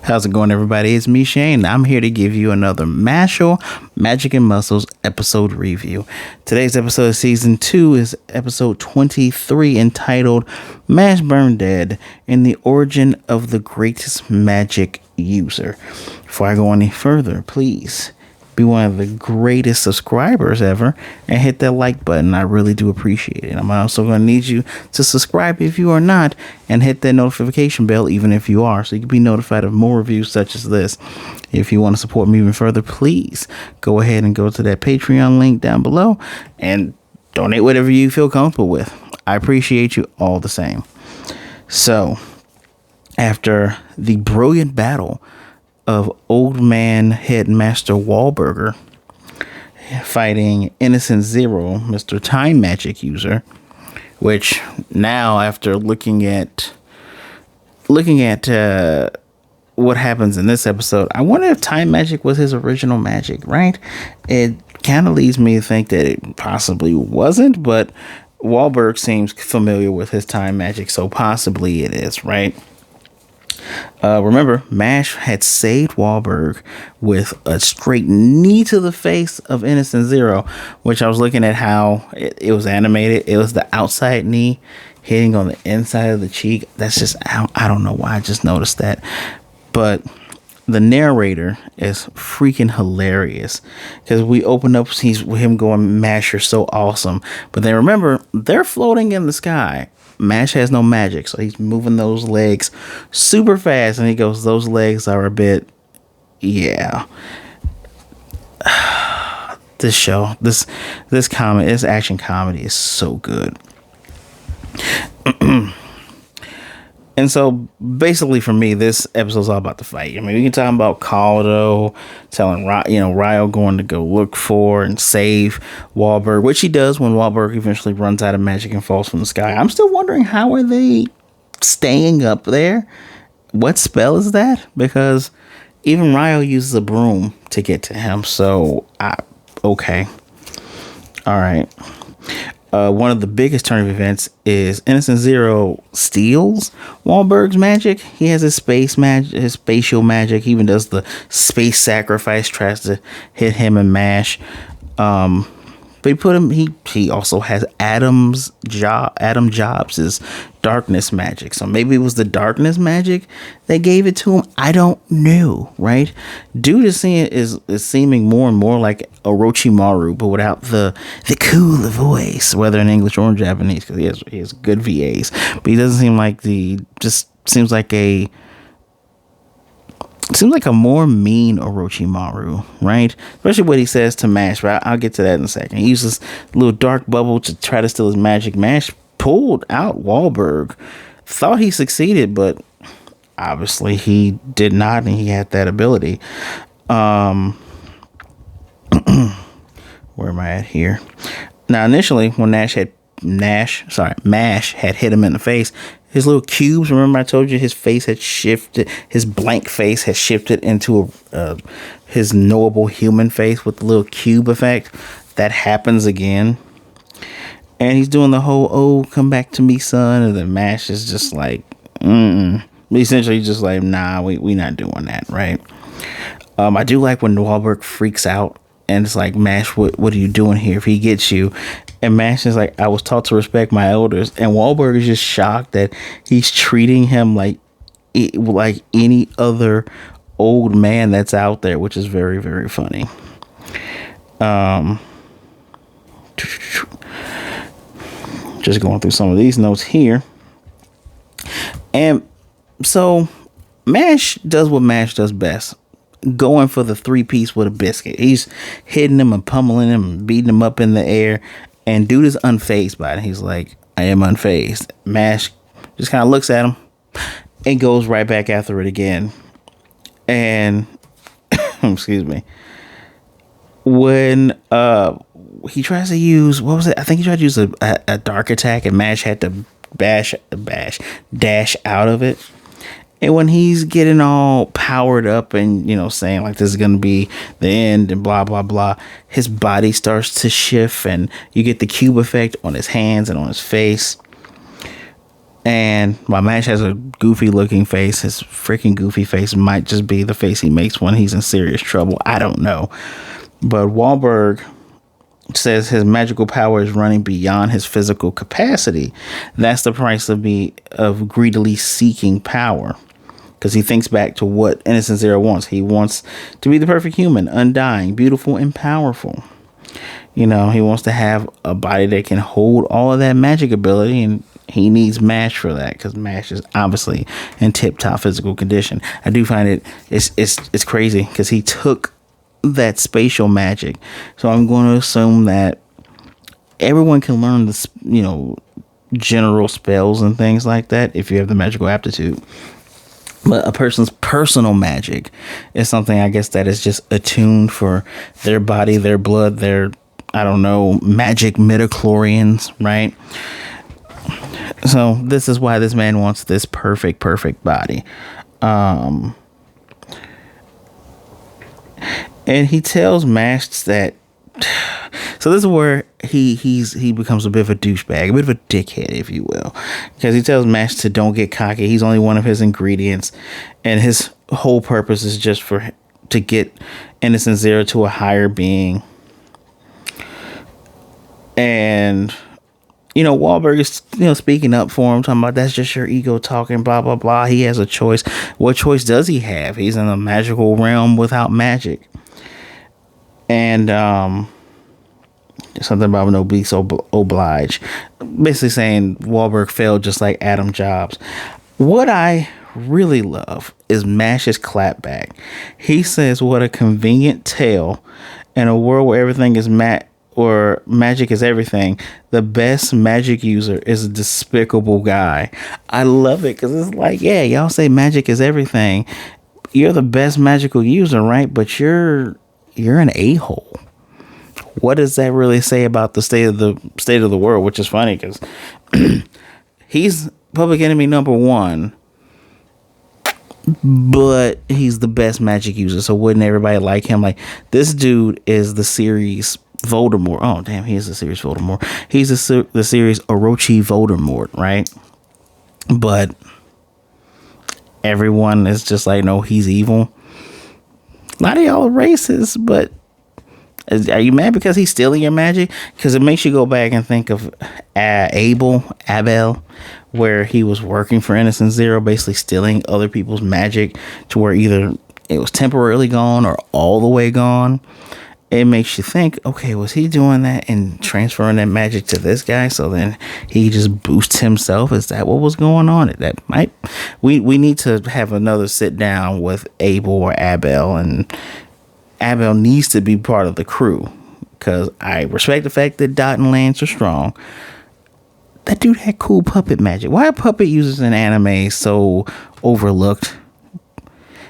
How's it going, everybody? It's me, Shane. I'm here to give you another Mashle Magic and Muscles episode review. Today's episode of season 2 is episode 23, entitled Burnedead and the Origin of the Greatest Magic User. Before I go any further, please be one of the greatest subscribers ever and hit that like button. I really do appreciate it. I'm also going to need you to subscribe if you are not and hit that notification bell even if you are, so you can be notified of more reviews such as this. If you want to support me even further, please go ahead and go to that Patreon link down below and donate whatever you feel comfortable with. I appreciate you all the same. So, after the brilliant battle of Old Man Headmaster Walberg fighting Innocent Zero, Mr. Time Magic User, which now, after looking at what happens in this episode, I wonder if Time Magic was his original magic, right? It kind of leads me to think that it possibly wasn't, but Walberg seems familiar with his Time Magic, so possibly it is, right? Remember, Mash had saved Walberg with a straight knee to the face of Innocent Zero, which I was looking at how it was animated. It was the outside knee hitting on the inside of the cheek. That's just, I don't know why I just noticed that. But the narrator is freaking hilarious because we open up with him going, "Mash, you're so awesome." But then remember, they're floating in the sky. Mash has no magic, so he's moving those legs super fast, and he goes, "Those legs are a bit, yeah." This action comedy is so good. And so basically for me, this episode's all about the fight. I mean, we can talk about Kōmoto telling Ryo going to go look for and save Walberg, which he does when Walberg eventually runs out of magic and falls from the sky. I'm still wondering, how are they staying up there? What spell is that? Because even Ryo uses a broom to get to him. So, okay. All right. One of the biggest turn of events is Innocent Zero steals Wahlberg's magic. He has his space magic, his spatial magic. He even does the space sacrifice, tries to hit him and Mash. But he also has Adam Jobs' darkness magic. So maybe it was the darkness magic that gave it to him. I don't know, right? Dude is seeming more and more like Orochimaru, but without the cool voice, whether in English or in Japanese, because he has good VAs. But he doesn't seem like seems like a more mean Orochimaru, right? Especially what he says to Mash, but I'll get to that in a second. He uses a little dark bubble to try to steal his magic. Mash pulled out Walberg, thought he succeeded, but obviously he did not, and he had that ability. Where am I at here? Now, initially, when Mash had hit him in the face, his little cubes, remember I told you his face had shifted, his blank face had shifted into his knowable human face with the little cube effect. That happens again. And he's doing the whole, "Oh, come back to me, son." And then Mash is just like, essentially just like, "Nah, we not doing that," right? I do like when Walberg freaks out and it's like, "Mash, what are you doing here if he gets you?" And Mash is like, "I was taught to respect my elders." And Walberg is just shocked that he's treating him like any other old man that's out there, which is very, very funny. Just going through some of these notes here. And so Mash does what Mash does best, going for the 3-piece with a biscuit. He's hitting him and pummeling him and beating him up in the air. And dude is unfazed by it. He's like, "I am unfazed." Mash just kind of looks at him and goes right back after it again. And excuse me. When he tries to use, what was it? I think he tried to use a dark attack, and Mash had to dash out of it. And when he's getting all powered up and, saying like this is going to be the end and blah, blah, blah, his body starts to shift and you get the cube effect on his hands and on his face. And while Mash has a goofy looking face, his freaking goofy face might just be the face he makes when he's in serious trouble. I don't know. But Walberg says his magical power is running beyond his physical capacity. That's the price of greedily seeking power. Because he thinks back to what Innocent Zero wants. He wants to be the perfect human, undying, beautiful, and powerful. You know, he wants to have a body that can hold all of that magic ability, and he needs Mash for that, because Mash is obviously in tip-top physical condition. I do find it's crazy, because he took that spatial magic. So I'm going to assume that everyone can learn this, you know, general spells and things like that if you have the magical aptitude. But a person's personal magic is something, I guess, that is just attuned for their body, their blood, their, I don't know, magic midichlorians, right? So this is why this man wants this perfect body. And he tells Mash that, so this is where he becomes a bit of a douchebag, a bit of a dickhead, if you will, because he tells Mash to don't get cocky. He's only one of his ingredients, and his whole purpose is just to get Innocent Zero to a higher being. And you know, Wahlberg is, you know, speaking up for him, talking about that's just your ego talking, blah blah blah. He has a choice. What choice does he have? He's in a magical realm without magic. And something about no be so obliged. Basically saying Wahlberg failed just like Adam Jobs. What I really love is Mash's clapback. He says, what a convenient tale. In a world where everything is or magic is everything, the best magic user is a despicable guy. I love it, because it's like, yeah, y'all say magic is everything. You're the best magical user, right? But you're an a-hole. What does that really say about the state of the world? Which is funny, because he's public enemy number one, but he's the best magic user. So wouldn't everybody like him? Like, this dude is the series Voldemort. Oh damn, he is the series Voldemort. He's the series Orochi Voldemort, right? But everyone is just like, no, he's evil. A lot of y'all are racist, but are you mad because he's stealing your magic? Because it makes you go back and think of Abel, where he was working for Innocent Zero, basically stealing other people's magic to where either it was temporarily gone or all the way gone. It makes you think, okay, was he doing that and transferring that magic to this guy? So then he just boosts himself. Is that what was going on? That might. We need to have another sit down with Abel or Abel, and Abel needs to be part of the crew, because I respect the fact that Dot and Lance are strong. That dude had cool puppet magic. Why are puppet users in anime so overlooked?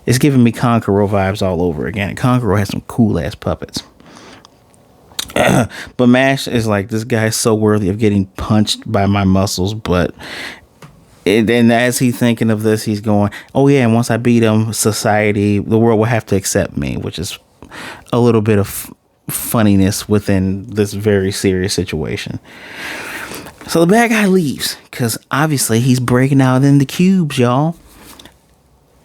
It's giving me Kankuro vibes all over again. Kankuro has some cool ass puppets. But Mash is like, this guy's so worthy of getting punched by my muscles. But and as he's thinking of this, he's going, oh yeah, and once I beat him, society, the world will have to accept me, which is a little bit of funniness within this very serious situation. So the bad guy leaves, because obviously he's breaking out in the cubes, y'all.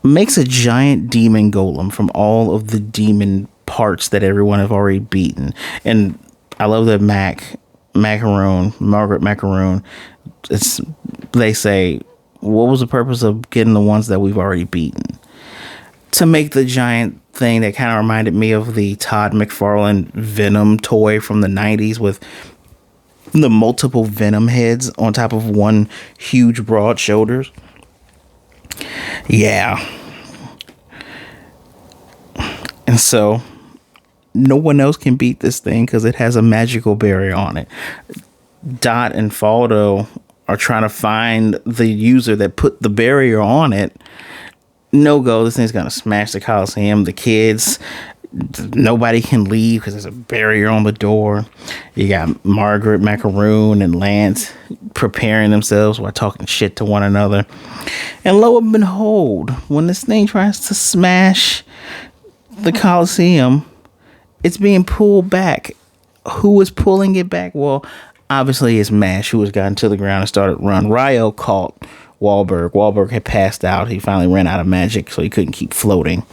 Makes a giant demon golem from all of the demon parts that everyone have already beaten. And I love that Margaret Macaroon, they say, what was the purpose of getting the ones that we've already beaten? To make the giant thing that kind of reminded me of the Todd McFarlane Venom toy from the 90s, with the multiple Venom heads on top of one huge broad shoulders. Yeah. And so no one else can beat this thing because it has a magical barrier on it. Dot and Faldo are trying to find the user that put the barrier on it. No go. This thing's gonna smash the Coliseum. The kids, nobody can leave because there's a barrier on the door. You got Margaret Macaroon and Lance preparing themselves while talking shit to one another. And lo and behold, when this thing tries to smash the Coliseum, it's being pulled back. Who is pulling it back? Well, obviously it's Mash who has gotten to the ground and started run. Ryo caught Wahlberg. Wahlberg had passed out. He finally ran out of magic, so he couldn't keep floating.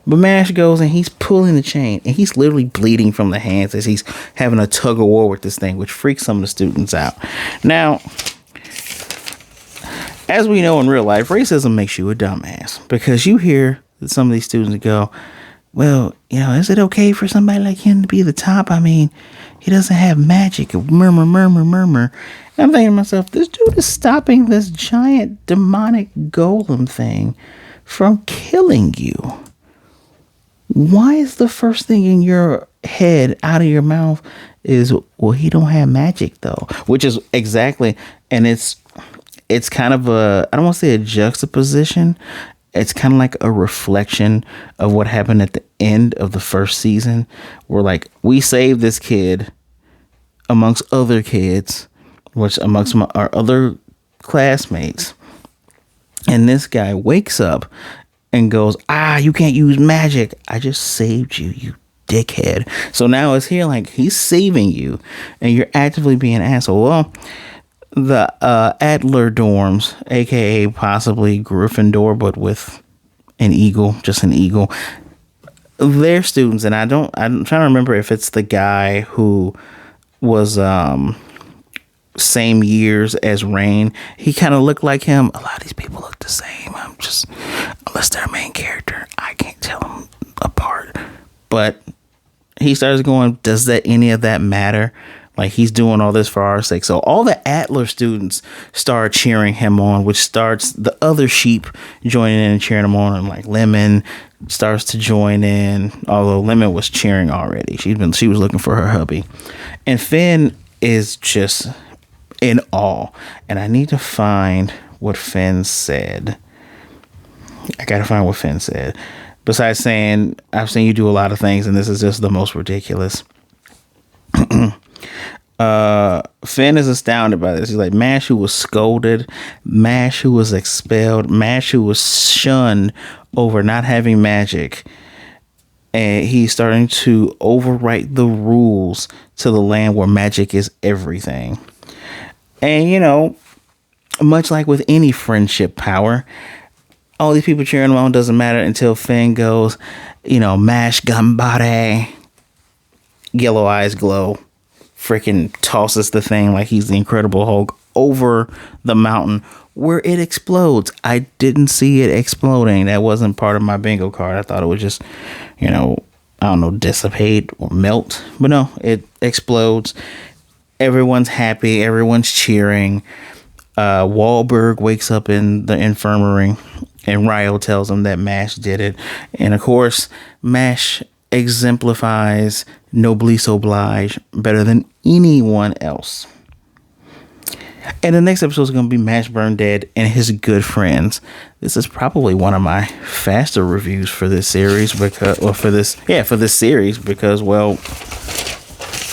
But Mash goes and he's pulling the chain, and he's literally bleeding from the hands as he's having a tug of war with this thing, which freaks some of the students out. Now, as we know in real life, racism makes you a dumbass, because you hear that some of these students go, well, is it okay for somebody like him to be the top? I mean, he doesn't have magic. Murmur, murmur, murmur. And I'm thinking to myself, this dude is stopping this giant demonic golem thing from killing you. Why is the first thing in your head, out of your mouth, is, well, he don't have magic though? Which is exactly, and it's kind of I don't want to say a juxtaposition. It's kind of like a reflection of what happened at the end of the first season, where like we saved this kid amongst other kids, which amongst our other classmates, and this guy wakes up and goes, you can't use magic. I just saved you, you dickhead. So now it's here like he's saving you and you're actively being an asshole. Well, the Adler dorms, aka possibly Gryffindor, but with an eagle, just an eagle. They're students, and I'm trying to remember if it's the guy who was same years as Rain. He kind of looked like him. A lot of these people look the same. Unless they're a main character, I can't tell them apart. But he starts going, does any of that matter? Like, he's doing all this for our sake. So all the Adler students start cheering him on, which starts the other sheep joining in and cheering him on. And like Lemon starts to join in, although Lemon was cheering already. She was looking for her hubby. And Finn is just in awe. And I need to find what Finn said. I gotta find what Finn said. Besides saying, I've seen you do a lot of things, and this is just the most ridiculous. Finn is astounded by this. He's like, Mash who was scolded, Mash who was expelled, Mash who was shunned over not having magic, and he's starting to overwrite the rules to the land where magic is everything. And much like with any friendship power, all these people cheering him on doesn't matter until Finn goes, Mash Gambare, yellow eyes glow, freaking tosses the thing like he's the Incredible Hulk over the mountain where it explodes. I didn't see it exploding. That wasn't part of my bingo card. I thought it would just, dissipate or melt. But no, it explodes. Everyone's happy. Everyone's cheering. Walberg wakes up in the infirmary, and Ryo tells him that Mash did it. And of course, Mash exemplifies noblesse oblige better than anyone else. And the next episode is going to be Mash Burnedead and his good friends. This is probably one of my faster reviews for this series because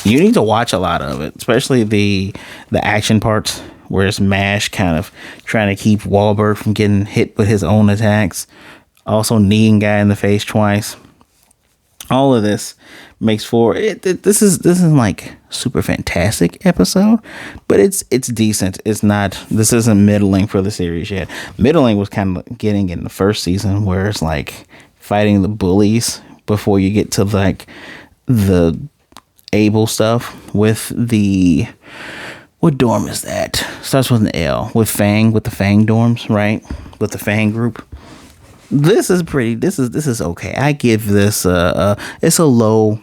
you need to watch a lot of it, especially the action parts where it's Mash kind of trying to keep Walberg from getting hit with his own attacks, also kneeing guy in the face twice. All of this makes for it. This isn't like super fantastic episode, but it's decent. It's not. This isn't middling for the series yet. Middling was kind of getting in the first season, where it's like fighting the bullies before you get to like the able stuff with the. What dorm is that? Starts with an L. With the Fang dorms, right? With the Fang group. This is pretty. This is okay. I give this it's a low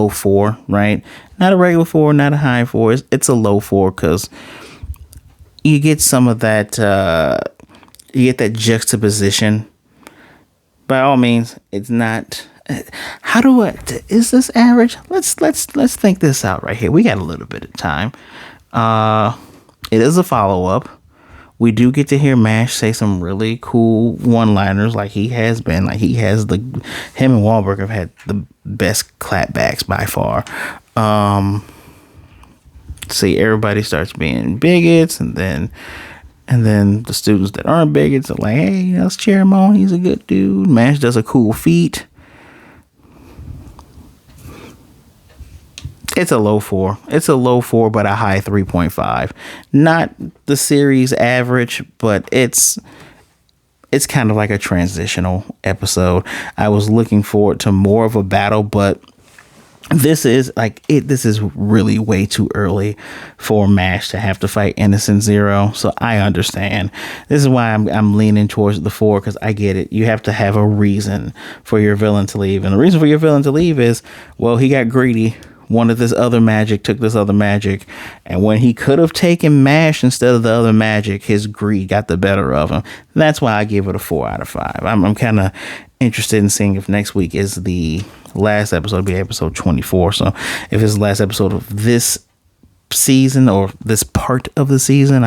4, right? Not a regular 4, not a high 4. It's a low 4 because you get some of that. You get that juxtaposition. By all means, it's not. Is this average? Let's think this out right here. We got a little bit of time. It is a follow-up. We do get to hear Mash say some really cool one-liners, like he has been. Like him and Walberg have had the best clapbacks by far. See, everybody starts being bigots, and then the students that aren't bigots are like, hey, let's cheer him on. He's a good dude. Mash does a cool feat. It's a low 4. It's a low 4, but a high 3.5. Not the series average, but it's kind of like a transitional episode. I was looking forward to more of a battle, but this is really way too early for Mash to have to fight Innocent Zero. So I understand. This is why I'm leaning towards the 4, because I get it. You have to have a reason for your villain to leave. And the reason for your villain to leave is, well, he got greedy, wanted this other magic, took this other magic, and when he could have taken Mash instead of the other magic, his greed got the better of him. That's why I give it a 4 out of 5. I'm kind of interested in seeing if next week is the last episode, be episode 24. So if it's the last episode of this season or this part of the season,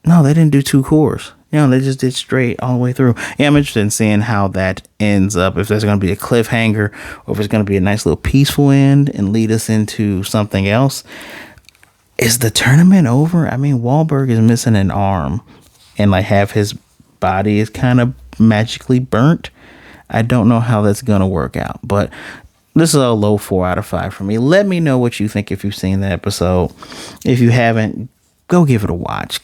no, they didn't do 2 cores. They just did straight all the way through. Yeah, I'm interested in seeing how that ends up. If there's going to be a cliffhanger, or if it's going to be a nice little peaceful end and lead us into something else. Is the tournament over? I mean, Walberg is missing an arm, and like half his body is kind of magically burnt. I don't know how that's going to work out, but this is a low 4 out of 5 for me. Let me know what you think if you've seen the episode. If you haven't, go give it a watch.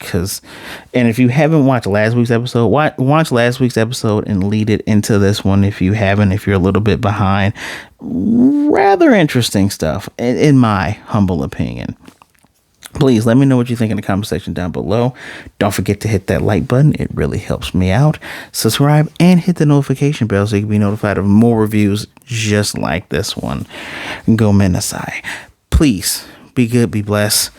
And if you haven't watched last week's episode, watch last week's episode and lead it into this one. If you haven't, if you're a little bit behind, rather interesting stuff, in my humble opinion. Please let me know what you think in the comment section down below. Don't forget to hit that like button. It really helps me out. Subscribe and hit the notification bell so you can be notified of more reviews just like this one. Go Menasai. Please be good, be blessed.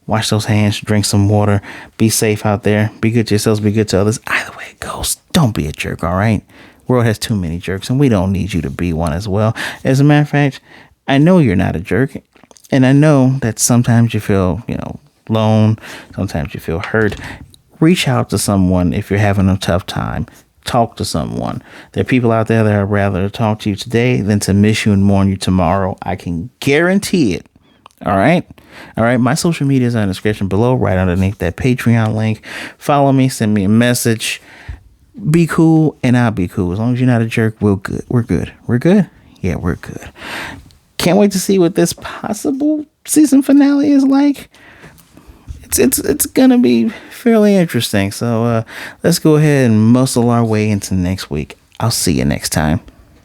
Wash those hands, drink some water. Be safe out there. Be good to yourselves, be good to others. Either way it goes, don't be a jerk, all right? World has too many jerks, and we don't need you to be one as well. As a matter of fact, I know you're not a jerk. And I know that sometimes you feel, alone. Sometimes you feel hurt. Reach out to someone if you're having a tough time. Talk to someone. There are people out there that I'd rather talk to you today than to miss you and mourn you tomorrow. I can guarantee it. All right. My social media is in the description below, right underneath that Patreon link. Follow me. Send me a message. Be cool, and I'll be cool. As long as you're not a jerk, we're good. We're good. We're good. Yeah, we're good. Can't wait to see what this possible season finale is like. It's gonna be fairly interesting. So let's go ahead and muscle our way into next week. I'll see you next time.